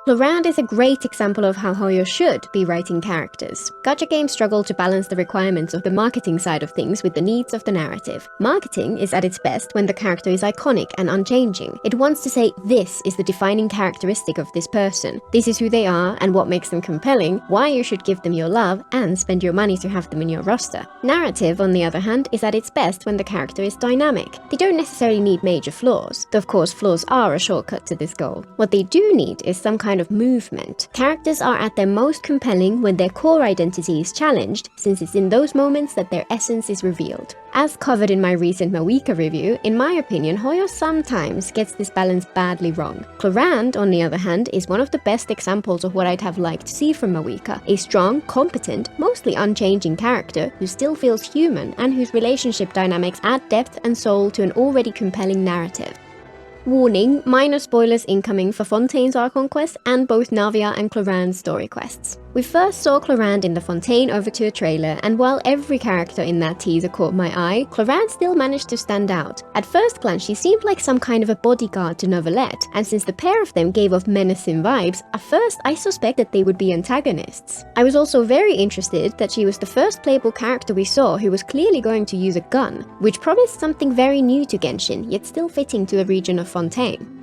Clorinde is a great example of how Hoyo should be writing characters. Gacha games struggle to balance the requirements of the marketing side of things with the needs of the narrative. Marketing is at its best when the character is iconic and unchanging. It wants to say, this is the defining characteristic of this person, this is who they are and what makes them compelling, why you should give them your love and spend your money to have them in your roster. Narrative, on the other hand, is at its best when the character is dynamic. They don't necessarily need major flaws, though of course flaws are a shortcut to this goal. What they do need is some kind of movement. Characters are at their most compelling when their core identity is challenged, since it's in those moments that their essence is revealed. As covered in my recent Mavuika review, in my opinion, Hoyo sometimes gets this balance badly wrong. Clorinde, on the other hand, is one of the best examples of what I'd have liked to see from Mavuika. A strong, competent, mostly unchanging character who still feels human and whose relationship dynamics add depth and soul to an already compelling narrative. Warning, minor spoilers incoming for Fontaine's Archon quest and both Navia and Clorinde's story quests. We first saw Clorinde in the Fontaine Overture trailer, and while every character in that teaser caught my eye, Clorinde still managed to stand out. At first glance, she seemed like some kind of a bodyguard to Novelette, and since the pair of them gave off menacing vibes, at first I suspected they would be antagonists. I was also very interested that she was the first playable character we saw who was clearly going to use a gun, which promised something very new to Genshin, yet still fitting to the region of Fontaine.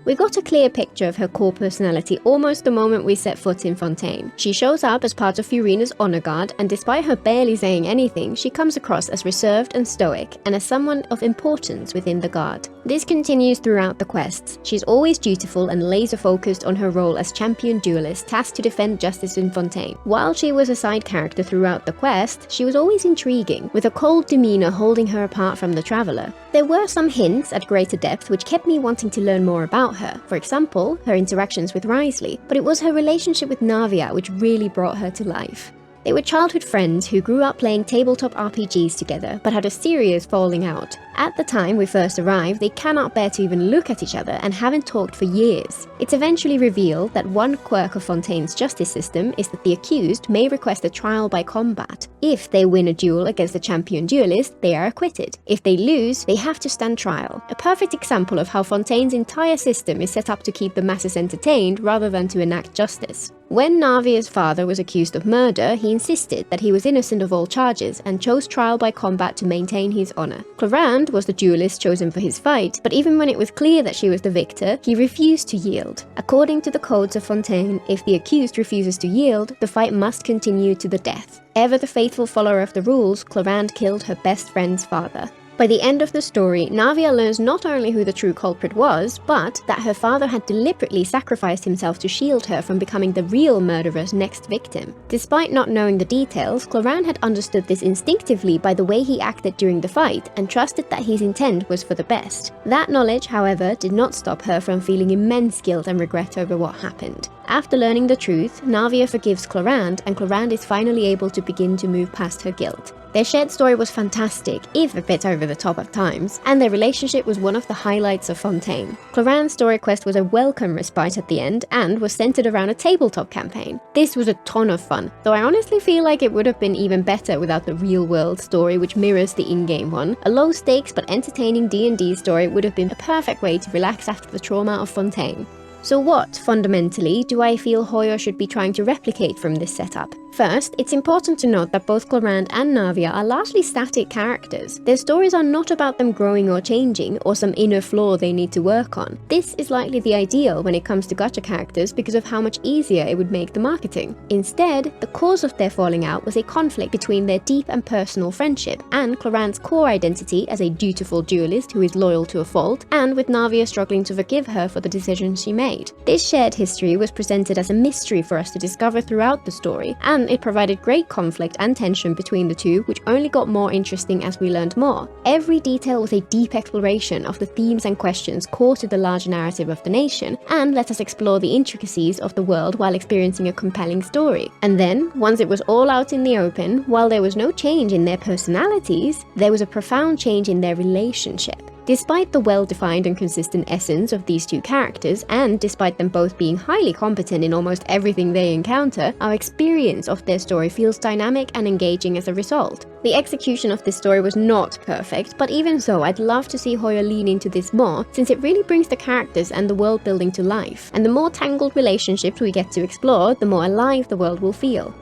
We got a clear picture of her core personality almost the moment we set foot in Fontaine. She shows up as part of Furina's honor guard, and despite her barely saying anything, she comes across as reserved and stoic, and as someone of importance within the guard. This continues throughout the quests. She's always dutiful and laser-focused on her role as champion duelist tasked to defend justice in Fontaine. While she was a side character throughout the quest, she was always intriguing, with a cold demeanor holding her apart from the traveler. There were some hints at greater depth which kept me wanting to learn more about her, for example, her interactions with Wriothesley, but it was her relationship with Navia which really brought her to life. They were childhood friends who grew up playing tabletop RPGs together, but had a serious falling out. At the time we first arrived, they cannot bear to even look at each other and haven't talked for years. It's eventually revealed that one quirk of Fontaine's justice system is that the accused may request a trial by combat. If they win a duel against a champion duelist, they are acquitted. If they lose, they have to stand trial. A perfect example of how Fontaine's entire system is set up to keep the masses entertained rather than to enact justice. When Navia's father was accused of murder, he insisted that he was innocent of all charges and chose trial by combat to maintain his honor. Clorinde was the duelist chosen for his fight, but even when it was clear that she was the victor, he refused to yield. According to the codes of Fontaine, if the accused refuses to yield, the fight must continue to the death. Ever the faithful follower of the rules, Clorinde killed her best friend's father. By the end of the story, Navia learns not only who the true culprit was, but that her father had deliberately sacrificed himself to shield her from becoming the real murderer's next victim. Despite not knowing the details, Clorinde had understood this instinctively by the way he acted during the fight and trusted that his intent was for the best. That knowledge, however, did not stop her from feeling immense guilt and regret over what happened. After learning the truth, Navia forgives Clorinde, and Clorinde is finally able to begin to move past her guilt. Their shared story was fantastic, if a bit over the top at times, and their relationship was one of the highlights of Fontaine. Clorinde's story quest was a welcome respite at the end and was centered around a tabletop campaign. This was a ton of fun, though I honestly feel like it would have been even better without the real-world story which mirrors the in-game one. A low-stakes but entertaining D&D story would have been a perfect way to relax after the trauma of Fontaine. So what, fundamentally, do I feel Hoyo should be trying to replicate from this setup? First, it's important to note that both Clorinde and Navia are largely static characters. Their stories are not about them growing or changing, or some inner flaw they need to work on. This is likely the ideal when it comes to gacha characters because of how much easier it would make the marketing. Instead, the cause of their falling out was a conflict between their deep and personal friendship, and Clorinde's core identity as a dutiful duelist who is loyal to a fault, and with Navia struggling to forgive her for the decisions she made. This shared history was presented as a mystery for us to discover throughout the story, and it provided great conflict and tension between the two, which only got more interesting as we learned more. Every detail was a deep exploration of the themes and questions core to the larger narrative of the nation, and let us explore the intricacies of the world while experiencing a compelling story. And then, once it was all out in the open, while there was no change in their personalities, there was a profound change in their relationship. Despite the well-defined and consistent essence of these two characters, and despite them both being highly competent in almost everything they encounter, our experience of their story feels dynamic and engaging as a result. The execution of this story was not perfect, but even so, I'd love to see Hoyo lean into this more, since it really brings the characters and the world building to life. And the more tangled relationships we get to explore, the more alive the world will feel.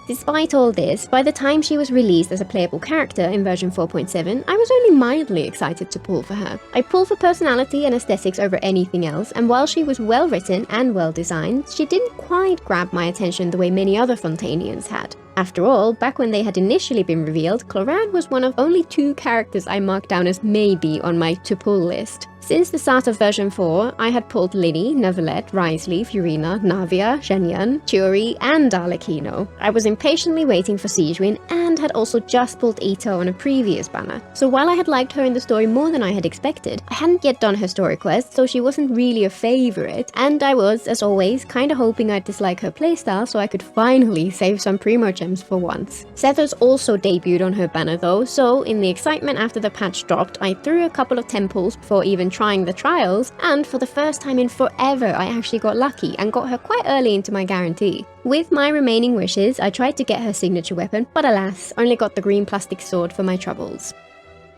Despite all this, by the time she was released as a playable character in version 4.7, I was only mildly excited to pull for her. I pull for personality and aesthetics over anything else, and while she was well written and well designed, she didn't quite grab my attention the way many other Fontanians had. After all, back when they had initially been revealed, Clorinde was one of only 2 characters I marked down as maybe on my to-pull list. Since the start of version 4, I had pulled Lily, Neuvillette, Wriothesley, Furina, Navia, Shenyun, Chiori, and Arlecchino. I was impatiently waiting for Sigewinne and had also just pulled Ito on a previous banner. So while I had liked her in the story more than I had expected, I hadn't yet done her story quest, so she wasn't really a favorite, and I was, as always, kinda hoping I'd dislike her playstyle so I could finally save some Primo gems for once. Sethers also debuted on her banner though, so in the excitement after the patch dropped, I threw a couple of temples before even trying the trials, and for the first time in forever I actually got lucky and got her quite early into my guarantee. With my remaining wishes, I tried to get her signature weapon, but alas, only got the green plastic sword for my troubles.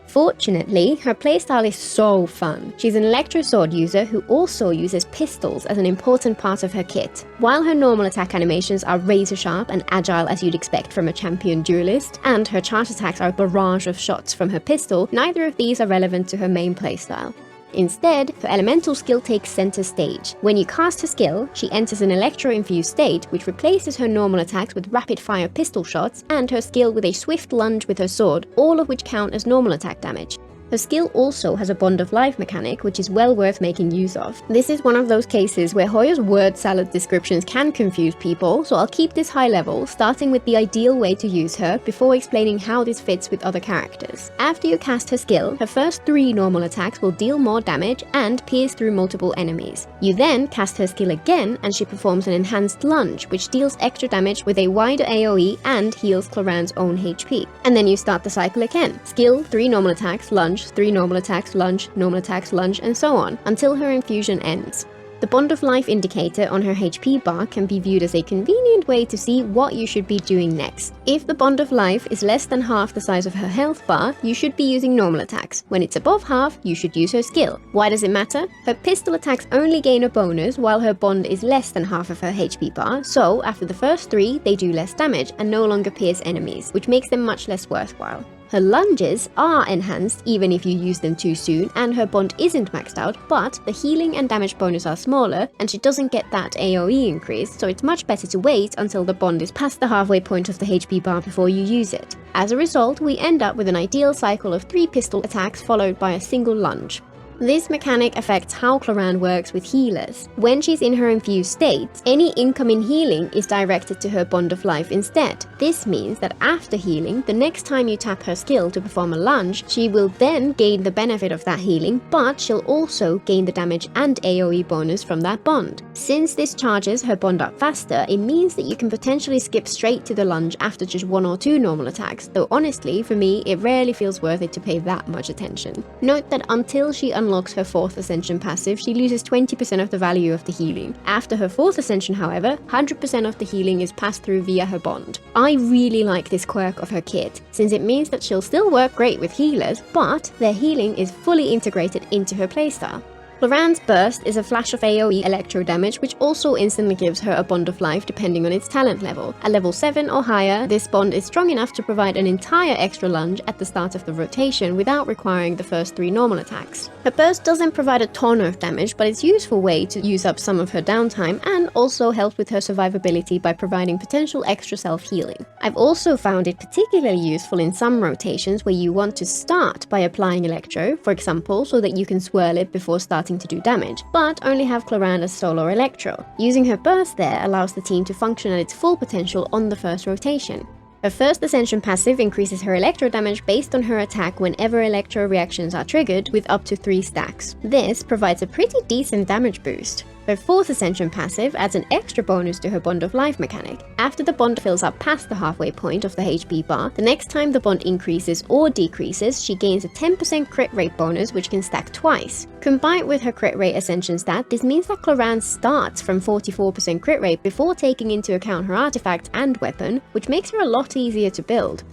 Fortunately, her playstyle is so fun. She's an electro sword user who also uses pistols as an important part of her kit. While her normal attack animations are razor sharp and agile as you'd expect from a champion duelist, and her charge attacks are a barrage of shots from her pistol, neither of these are relevant to her main playstyle. Instead, her elemental skill takes center stage. When you cast her skill, she enters an electro-infused state, which replaces her normal attacks with rapid-fire pistol shots, and her skill with a swift lunge with her sword, all of which count as normal attack damage. Her skill also has a Bond of Life mechanic, which is well worth making use of. This is one of those cases where Hoyo's word salad descriptions can confuse people, so I'll keep this high level, starting with the ideal way to use her before explaining how this fits with other characters. After you cast her skill, her first 3 normal attacks will deal more damage and pierce through multiple enemies. You then cast her skill again and she performs an enhanced lunge, which deals extra damage with a wider AoE and heals Clorinde's own HP. And then you start the cycle again. Skill, 3 normal attacks, lunge, 3 normal attacks, lunge, and so on, until her infusion ends. The Bond of Life indicator on her HP bar can be viewed as a convenient way to see what you should be doing next. If the Bond of Life is less than half the size of her health bar, you should be using normal attacks. When it's above half, you should use her skill. Why does it matter? Her pistol attacks only gain a bonus while her bond is less than half of her HP bar, so after the first 3, they do less damage and no longer pierce enemies, which makes them much less worthwhile. Her lunges are enhanced even if you use them too soon, and her bond isn't maxed out, but the healing and damage bonus are smaller, and she doesn't get that AoE increase, so it's much better to wait until the bond is past the halfway point of the HP bar before you use it. As a result, we end up with an ideal cycle of 3 pistol attacks followed by a single lunge. This mechanic affects how Clorinde works with healers. When she's in her infused state, any incoming healing is directed to her Bond of Life instead. This means that after healing, the next time you tap her skill to perform a lunge, she will then gain the benefit of that healing, but she'll also gain the damage and AoE bonus from that bond. Since this charges her bond up faster, it means that you can potentially skip straight to the lunge after just 1 or 2 normal attacks, though honestly, for me, it rarely feels worth it to pay that much attention. Note that until she unlocks her 4th Ascension passive, she loses 20% of the value of the healing. After her 4th Ascension, however, 100% of the healing is passed through via her bond. I really like this quirk of her kit, since it means that she'll still work great with healers, but their healing is fully integrated into her playstyle. Clorinde's burst is a flash of AoE electro damage, which also instantly gives her a Bond of Life depending on its talent level. At level 7 or higher, this bond is strong enough to provide an entire extra lunge at the start of the rotation without requiring the first 3 normal attacks. Her burst doesn't provide a ton of damage, but it's a useful way to use up some of her downtime and also helps with her survivability by providing potential extra self-healing. I've also found it particularly useful in some rotations where you want to start by applying electro, for example, so that you can swirl it before starting to do damage, but only have Clorinde as solo electro. Using her burst there allows the team to function at its full potential on the first rotation. Her first Ascension passive increases her electro damage based on her attack whenever electro reactions are triggered, with up to 3 stacks. This provides a pretty decent damage boost. Her Her 4th Ascension passive adds an extra bonus to her Bond of Life mechanic. After the bond fills up past the halfway point of the HP bar, the next time the bond increases or decreases, she gains a 10% crit rate bonus which can stack twice. Combined with her crit rate Ascension stat, this means that Clorinde starts from 44% crit rate before taking into account her artifact and weapon, which makes her a lot easier to build.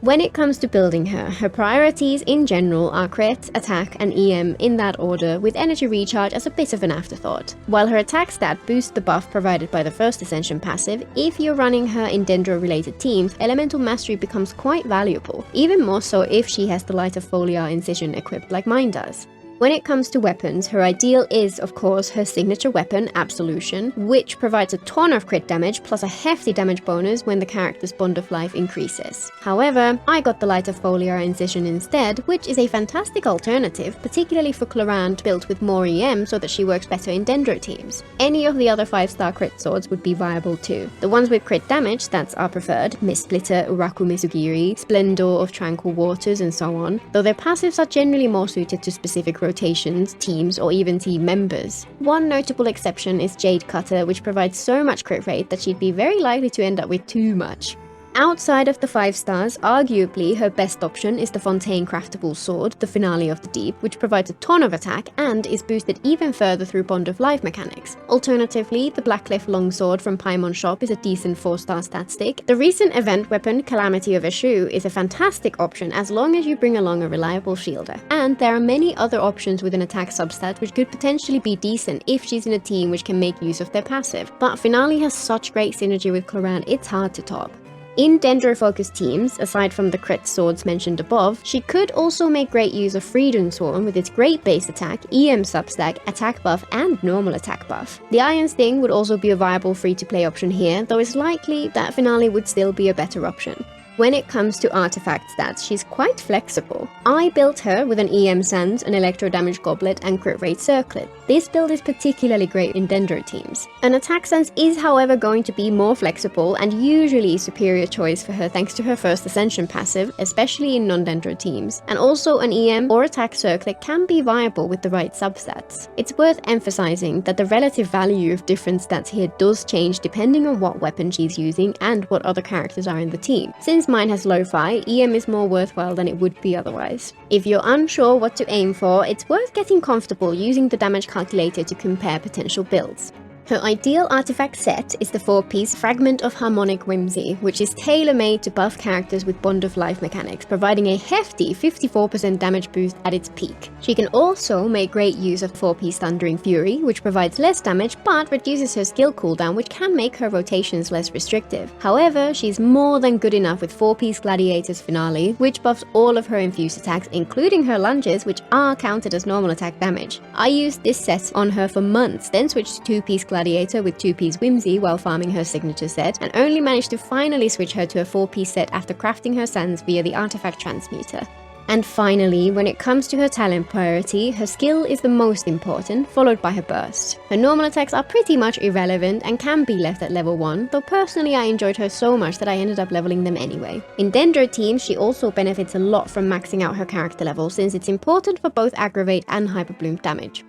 When it comes to building her, her priorities in general are crit, attack, and EM in that order, with energy recharge as a bit of an afterthought. While her attack stat boosts the buff provided by the 1st Ascension passive, if you're running her in Dendro-related teams, Elemental Mastery becomes quite valuable, even more so if she has the Light of Foliar Incision equipped like mine does. When it comes to weapons, her ideal is, of course, her signature weapon, Absolution, which provides a ton of crit damage plus a hefty damage bonus when the character's Bond of Life increases. However, I got the Light of Foliar Incision instead, which is a fantastic alternative, particularly for Clorinde built with more EM so that she works better in Dendro teams. Any of the other 5-star crit swords would be viable too. The ones with crit damage stats are preferred, Mist Splitter, Uraku Mizugiri, Splendor of Tranquil Waters, and so on, though their passives are generally more suited to specific rotations, teams, or even team members. One notable exception is Jade Cutter, which provides so much crit rate that she'd be very likely to end up with too much. Outside of the 5 stars, arguably her best option is the Fontaine Craftable Sword, the Finale of the Deep, which provides a ton of attack and is boosted even further through Bond of Life mechanics. Alternatively, the Blackcliff Longsword from Paimon Shop is a decent 4-star stat stick. The recent event weapon, Calamity of Eshu, is a fantastic option as long as you bring along a reliable shielder. And there are many other options with an attack substat which could potentially be decent if she's in a team which can make use of their passive. But Finale has such great synergy with Clorinde, it's hard to top. In Dendro-focused teams, aside from the crit swords mentioned above, she could also make great use of Freedom Sworn with its great base attack, EM substack, attack buff, and normal attack buff. The Iron Sting would also be a viable free-to-play option here, though it's likely that Finale would still be a better option. When it comes to artifact stats, she's quite flexible. I built her with an EM Sands, an Electro Damage Goblet, and Crit Rate Circlet. This build is particularly great in Dendro teams. An Attack Sands is however going to be more flexible and usually a superior choice for her thanks to her 1st Ascension passive, especially in non-Dendro teams. And also an EM or Attack Circlet can be viable with the right substats. It's worth emphasizing that the relative value of different stats here does change depending on what weapon she's using and what other characters are in the team. Since mine has lo-fi, EM is more worthwhile than it would be otherwise. If you're unsure what to aim for, it's worth getting comfortable using the damage calculator to compare potential builds. Her ideal artifact set is the 4-piece Fragment of Harmonic Whimsy, which is tailor-made to buff characters with Bond of Life mechanics, providing a hefty 54% damage boost at its peak. She can also make great use of 4-piece Thundering Fury, which provides less damage but reduces her skill cooldown, which can make her rotations less restrictive. However, she's more than good enough with 4-piece Gladiator's Finale, which buffs all of her infused attacks, including her lunges, which are counted as normal attack damage. I used this set on her for months, then switched to 2-piece Gladiator with 2-piece Whimsy while farming her signature set, and only managed to finally switch her to a 4-piece set after crafting her sands via the artifact transmuter. And finally, when it comes to her talent priority, her skill is the most important, followed by her burst. Her normal attacks are pretty much irrelevant and can be left at level 1, though personally I enjoyed her so much that I ended up leveling them anyway. In Dendro teams, she also benefits a lot from maxing out her character level, since it's important for both aggravate and hyperbloom damage.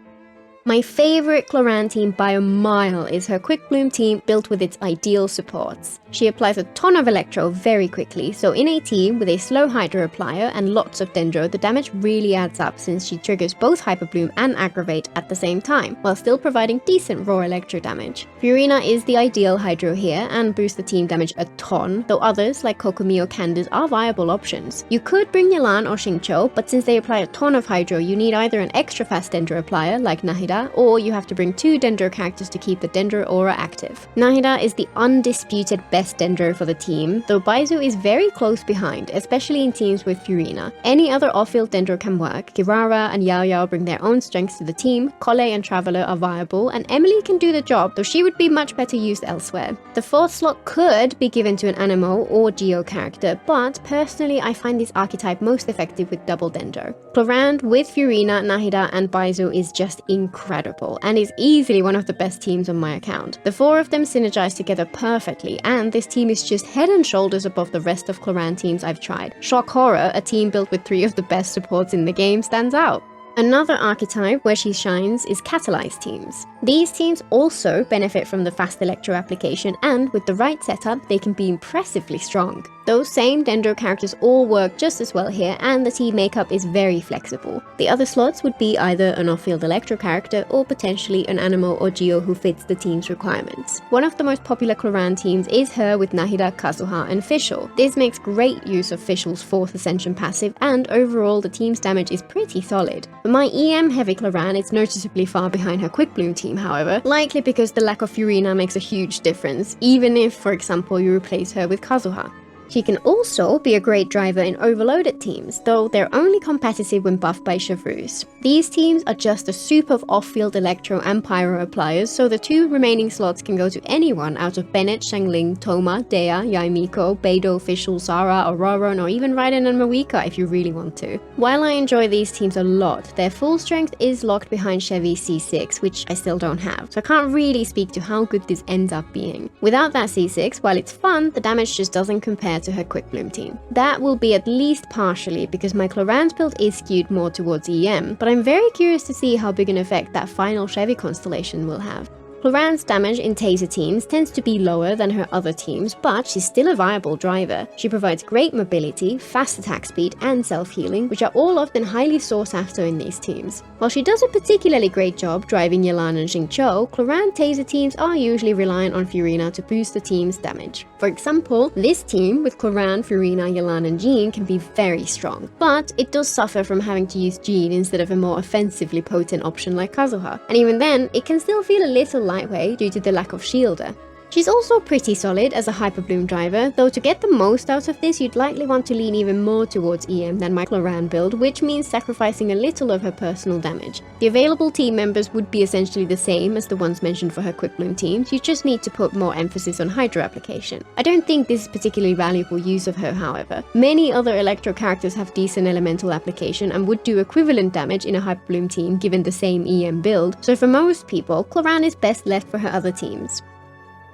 My favorite Clorinde team by a mile is her Quickbloom team built with its ideal supports. She applies a ton of Electro very quickly, so in a team with a slow Hydro applier and lots of Dendro, the damage really adds up since she triggers both Hyperbloom and Aggravate at the same time, while still providing decent raw Electro damage. Furina is the ideal Hydro here and boosts the team damage a ton, though others like Kokomi or Candace are viable options. You could bring Yelan or Xingqiu, but since they apply a ton of Hydro, you need either an extra fast Dendro applier like Nahida, or you have to bring 2 Dendro characters to keep the Dendro aura active. Nahida is the undisputed best Dendro for the team, though Baizu is very close behind, especially in teams with Furina. Any other off-field Dendro can work. Kirara and Yao Yao bring their own strengths to the team, Kole and Traveler are viable, and Emily can do the job, though she would be much better used elsewhere. The 4th slot could be given to an Anemo or Geo character, but personally I find this archetype most effective with double Dendro. Clorinde with Furina, Nahida and Baizu is just incredible, and is easily one of the best teams on my account. The 4 of them synergize together perfectly, and this team is just head and shoulders above the rest of Clorinde teams I've tried. Shock Horror, a team built with 3 of the best supports in the game, stands out. Another archetype where she shines is Catalyse teams. These teams also benefit from the fast electro application, and with the right setup they can be impressively strong. Those same Dendro characters all work just as well here, and the team makeup is very flexible. The other slots would be either an off-field electro character or potentially an Anemo or Geo who fits the team's requirements. One of the most popular Clorinde teams is her with Nahida, Kazuha and Fischl. This makes great use of Fischl's 4th Ascension passive, and overall the team's damage is pretty solid. For my EM heavy Clorinde, it's noticeably far behind her Quickbloom team however, likely because the lack of Furina makes a huge difference, even if, for example, you replace her with Kazuha. She can also be a great driver in overloaded teams, though they're only competitive when buffed by Chevreuse. These teams are just a soup of off-field electro and pyro appliers, so the 2 remaining slots can go to anyone out of Bennett, Xiangling, Toma, Dea, Yaimiko, Beidou, Fischl, Zara, Auroron, or even Raiden and Mavuika if you really want to. While I enjoy these teams a lot, their full strength is locked behind Chevy's C6, which I still don't have, so I can't really speak to how good this ends up being. Without that C6, while it's fun, the damage just doesn't compare to her Quickbloom team. That will be at least partially because my Clorinde's build is skewed more towards EM, but I'm very curious to see how big an effect that final Chevy constellation will have. Clorinde's damage in Taser teams tends to be lower than her other teams, but she's still a viable driver. She provides great mobility, fast attack speed, and self-healing, which are all often highly sought after in these teams. While she does a particularly great job driving Yelan and Xingqiu, Clorinde Taser teams are usually reliant on Furina to boost the team's damage. For example, this team with Clorinde, Furina, Yelan, and Jean can be very strong, but it does suffer from having to use Jean instead of a more offensively potent option like Kazuha, and even then, it can still feel a little lightweight due to the lack of shielder. She's also pretty solid as a Hyperbloom driver, though to get the most out of this you'd likely want to lean even more towards EM than my Clorinde build, which means sacrificing a little of her personal damage. The available team members would be essentially the same as the ones mentioned for her Quickbloom teams, you just need to put more emphasis on Hydro application. I don't think this is particularly valuable use of her however. Many other Electro characters have decent elemental application and would do equivalent damage in a Hyperbloom team given the same EM build, so for most people, Clorinde is best left for her other teams.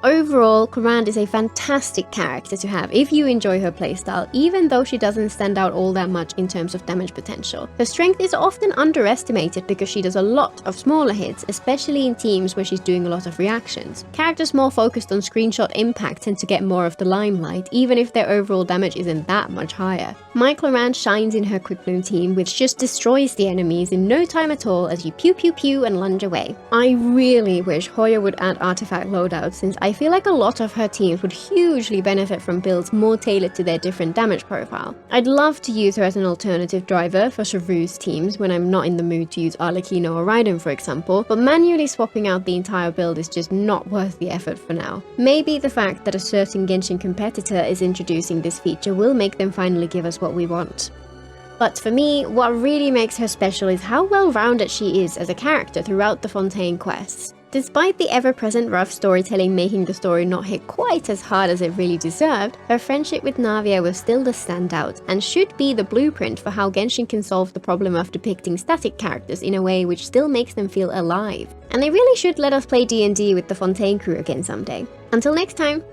Overall, Clorinde is a fantastic character to have if you enjoy her playstyle, even though she doesn't stand out all that much in terms of damage potential. Her strength is often underestimated because she does a lot of smaller hits, especially in teams where she's doing a lot of reactions. Characters more focused on screenshot impact tend to get more of the limelight, even if their overall damage isn't that much higher. My Clorinde shines in her Quickbloom team, which just destroys the enemies in no time at all as you pew pew pew and lunge away. I really wish Hoyo would add artifact loadouts, since I feel like a lot of her teams would hugely benefit from builds more tailored to their different damage profile. I'd love to use her as an alternative driver for Chevreuse teams when I'm not in the mood to use Arlecchino or Raiden for example, but manually swapping out the entire build is just not worth the effort for now. Maybe the fact that a certain Genshin competitor is introducing this feature will make them finally give us what we want. But for me, what really makes her special is how well-rounded she is as a character throughout the Fontaine quests. Despite the ever-present rough storytelling making the story not hit quite as hard as it really deserved, her friendship with Navia was still the standout, and should be the blueprint for how Genshin can solve the problem of depicting static characters in a way which still makes them feel alive. And they really should let us play D&D with the Fontaine crew again someday. Until next time!